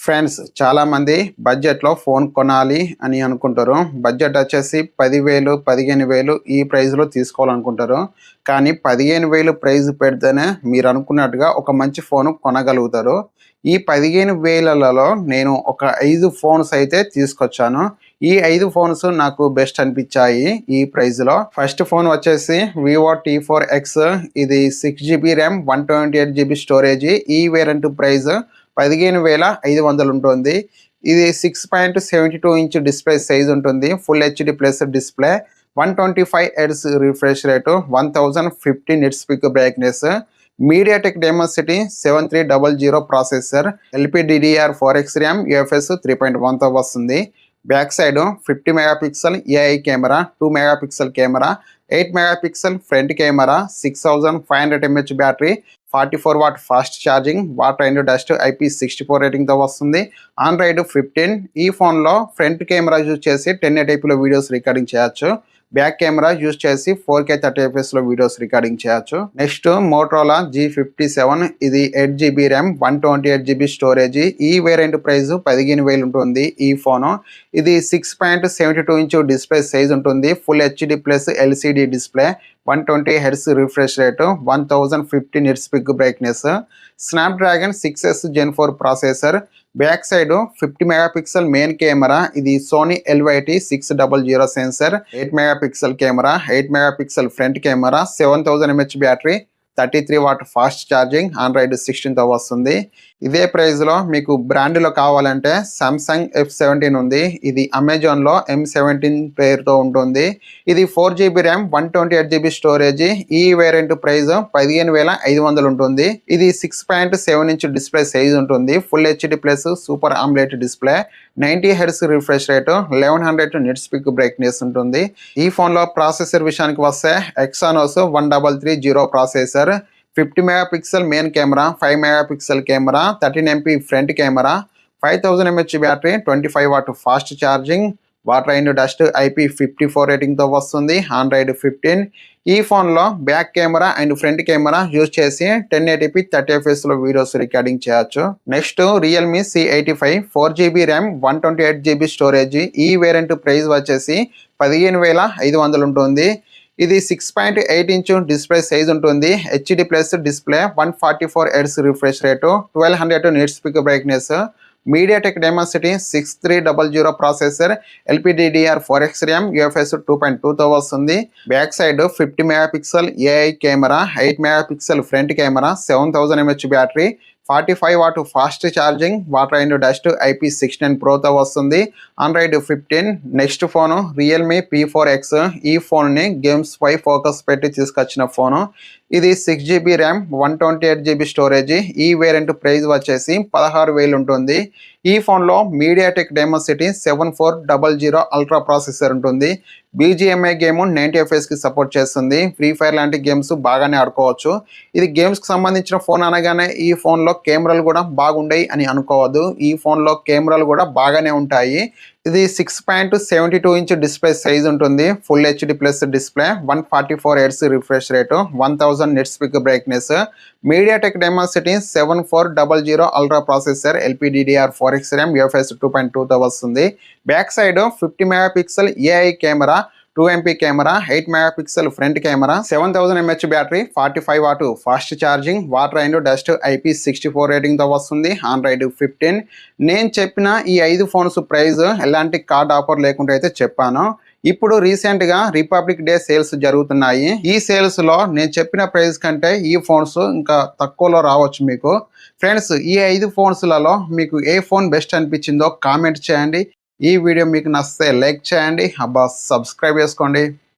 Friends చాలామంది బడ్జెట్‌లో phone కొనాలి అని అనుకుంటారు. బడ్జెట్ వచ్చేసి 10,000, 15,000 ఈ ప్రైస్‌లో తీసుకోవాలనుకుంటారు. కానీ 15,000 ప్రైస్ పెడితేనే మీరనుకున్నట్టుగా ఒక మంచి ఫోను కొనగలుగుతారు. ఈ 15,000లలో నేను ఒక 5 ఫోన్స్ అయితే తీసుకొచ్చాను. ఈ 5 ఫోన్స్ నాకు బెస్ట్ అనిపించాయి ఈ ప్రైస్‌లో. ఫస్ట్ ఫోన్ వచ్చేసి వివో టీ4ఎక్స్. ఇది 6 జీబీ ర్యామ్, 128 జీబీ స్టోరేజ్. ఈ వేరియంట్ ప్రైస్ 15,500 ఉంటుంది. ఇది 6.72 ఇంచ్ డిస్ప్లే సైజ్ ఉంటుంది. Full HD plus display, 125 hertz refresh rate, 1050 nits peak brightness, MediaTek Dimensity 7300 processor, LPDDR4X RAM, UFS 3.1తో వస్తుంది. Back side 50 megapixel AI camera, 2 megapixel camera, 8 megapixel front camera, 6500 mAh battery, 44 watt fast charging, water and dust IP64 రేటింగ్తో వస్తుంది. Android 15. ఈ ఫోన్లో front camera use చేసి 1080pలో videos recording చేయొచ్చు. Back camera use చేసి 4K 30fpsలో వీడియోస్ రికార్డింగ్ చేయొచ్చు. Next Motorola G57. ఇది 8 జీబీ ర్యామ్, 128 జీబీ స్టోరేజ్. ఈ వేరియంట్ ప్రైస్ 15,000 ఉంటుంది ఈ ఫోను. ఇది 6.72 ఇంచ్ డిస్ప్లే సైజ్ ఉంటుంది. Full HD plus LCD display, 120 hertz refresh rate, 1050 nits peak brightness, Snapdragon 6S Gen 4 processor. Back side 50 megapixel main camera. ఇది Sony LYT600 sensor, 8 megapixel camera, 8 megapixel front camera, 7000 mAh battery, 33 watt fast charging, Android 16తో వస్తుంది. ఇదే ప్రైస్లో మీకు బ్రాండ్లో కావాలంటే Samsung F17 ఉంది. ఇది అమెజాన్లో M17 పేరుతో ఉంటుంది. ఇది 4 జీబీ ర్యామ్, 128 జీబీ స్టోరేజ్. ఈ వేరియంట్ ప్రైస్ 15,500 ఉంటుంది. ఇది 6.7 ఇంచ్ డిస్ప్లే సైజ్ ఉంటుంది. Full HD plus super AMOLED display, 90 hertz refresh rate, 1100 nits peak brightness ఉంటుంది. ఈ ఫోన్లో ప్రాసెసర్ విషయానికి వస్తే Exynos 1330 processor, 50 megapixel main camera, 5 megapixel camera, 13 MP front camera, 5000 mAh battery, 25 watt fast charging, water and dust IP54 రేటింగ్తో వస్తుంది. Android 15. ఈ ఫోన్లో back camera and front camera use చేసి 1080p 30fpsలో వీడియోస్ రికార్డింగ్ చేయొచ్చు. Next Realme C85, 4 GB RAM, 128 GB storage. ఈ variant price వచ్చేసి 15,500 ఉంటుంది. ఇది 6.8 ఇంచ్ డిస్ప్లే సైజ్ ఉంటుంది. HD plus display, 144 hertz refresh rate, 1200 nits peak brightness, MediaTek Dimensity 6300 processor, LPDDR4X RAM, UFS 2.2తో వస్తుంది. Back side 50 megapixel AI camera, 8 megapixel front camera, 7000 mAh battery, 45 watt fast charging, water and dust IP16 ప్రోతో వస్తుంది. Android 15. Next phone Realme P4X. ఈ ఫోన్ని games పై focus పెట్టి తీసుకొచ్చిన phone. ఇది 6 GB RAM, 128 GB storage. ఈ variant price వచ్చేసి 16,000 ఉంటుంది. ఈ ఫోన్లో మీడియాటెక్ డైమెన్సిటీ 7400 అల్ట్రా ప్రాసెసర్ ఉంటుంది. BGMI గేమ్ 90 fpsకి సపోర్ట్ చేస్తుంది. ఫ్రీ ఫైర్ లాంటి గేమ్స్ బాగానే ఆడుకోవచ్చు. ఇది గేమ్స్కి సంబంధించిన ఫోన్ అనగానే ఈ ఫోన్లో కెమెరాలు కూడా బాగుంటాయి అని అనుకోవద్దు. ఈ ఫోన్లో కెమెరాలు కూడా బాగానే ఉంటాయి. ఇది 6.72 ఇంచ్ డిస్ప్లే సైజ్ ఉంటుంది. Full HD plus display, 144 hertz refresh rate, 1000 nits peak brightness, MediaTek Dimensity 7400 ultra processor, LPDDR4X RAM, UFS 2.2తో వస్తుంది. Back side 50 megapixel AI camera, 2 MP camera, 8 megapixel front camera, 7000 mAh battery, 45 watt fast charging, water and dust IP64 రేటింగ్తో వస్తుంది. Android 15. నేను చెప్పిన ఈ 5 phones price ఎలాంటి card offer లేకుండా అయితే చెప్పాను. ఇప్పుడు రీసెంట్గా రిపబ్లిక్ డే సేల్స్ జరుగుతున్నాయి. ఈ సేల్స్లో నేను చెప్పిన ప్రైస్ కంటే ఈ ఫోన్స్ ఇంకా తక్కువలో రావచ్చు మీకు. ఫ్రెండ్స్, ఈ 5 ఫోన్స్లలో మీకు ఏ ఫోన్ బెస్ట్ అనిపించిందో కామెంట్ చేయండి. ఈ వీడియో మీకు నచ్చితే లైక్ చేయండి. సబ్స్క్రైబ్ చేసుకోండి.